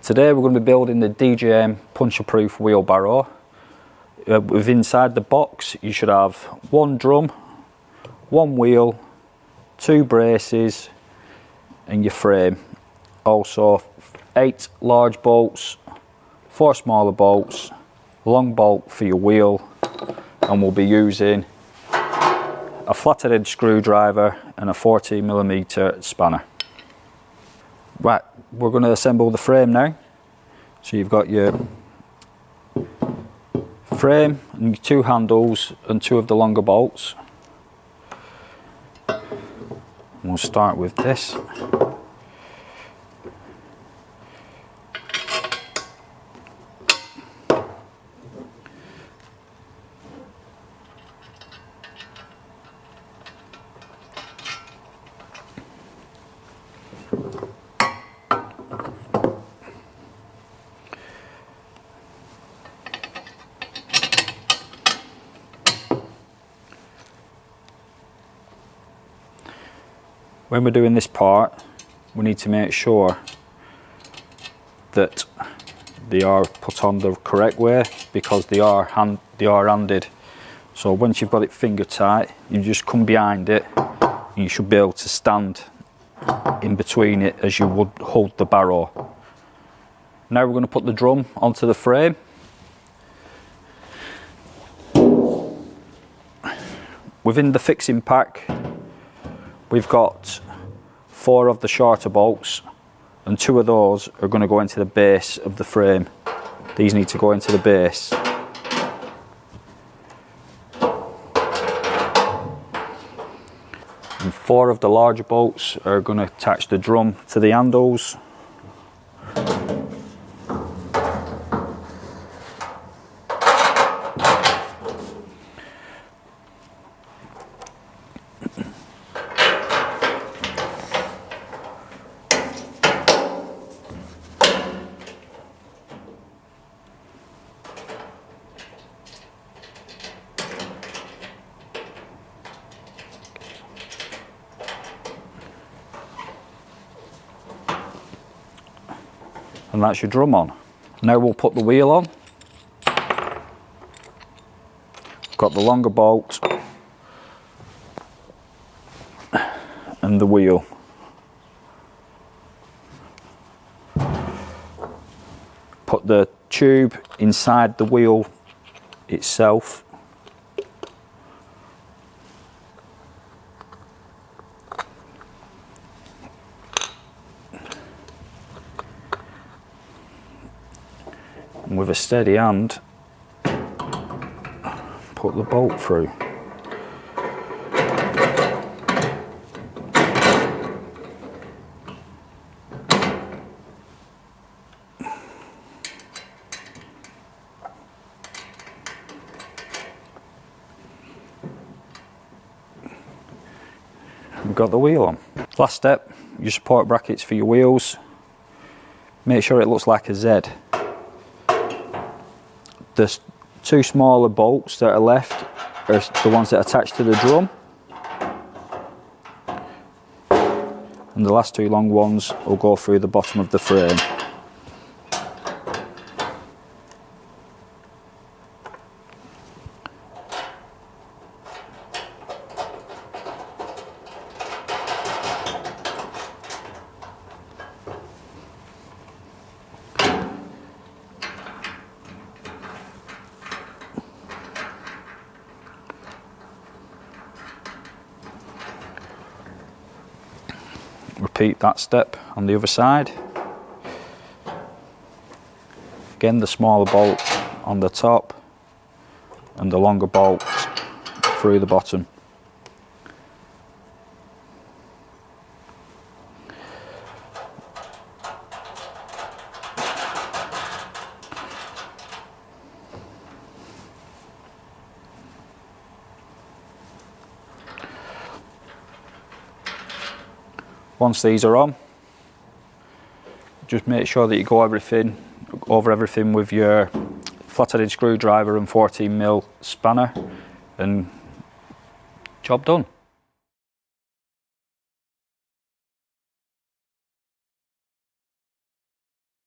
Today we're going to be building the DJM Puncture-proof wheelbarrow. With inside the box you should have one drum, one wheel, 2 braces and your frame. Also 8 large bolts, 4 smaller bolts, a long bolt for your wheel, and we'll be using a flat-headed screwdriver and a 14mm spanner. Right, we're going to assemble the frame now. So you've got your frame and your 2 handles and 2 of the longer bolts. And we'll start with this. When we're doing this part, we need to make sure that they are put on the correct way, because they are handed. So once you've got it finger tight, you just come behind it and you should be able to stand in between it as you would hold the barrow. Now we're going to put the drum onto the frame. Within the fixing pack we've got 4 of the shorter bolts, and 2 of those are going to go into the base of the frame. These need to go into the base. And 4 of the larger bolts are going to attach the drum to the handles. And that's your drum on. Now we'll put the wheel on. Got the longer bolt and the wheel. Put the tube inside the wheel itself. And with a steady hand, put the bolt through. We've got the wheel on. Last step, your support brackets for your wheels. Make sure it looks like a Z. The 2 smaller bolts that are left are the ones that attach to the drum, and the last 2 long ones will go through the bottom of the frame. Repeat that step on the other side. Again, the smaller bolt on the top and the longer bolt through the bottom. Once these are on, just make sure that you go over everything with your flat-headed screwdriver and 14mm spanner, and job done.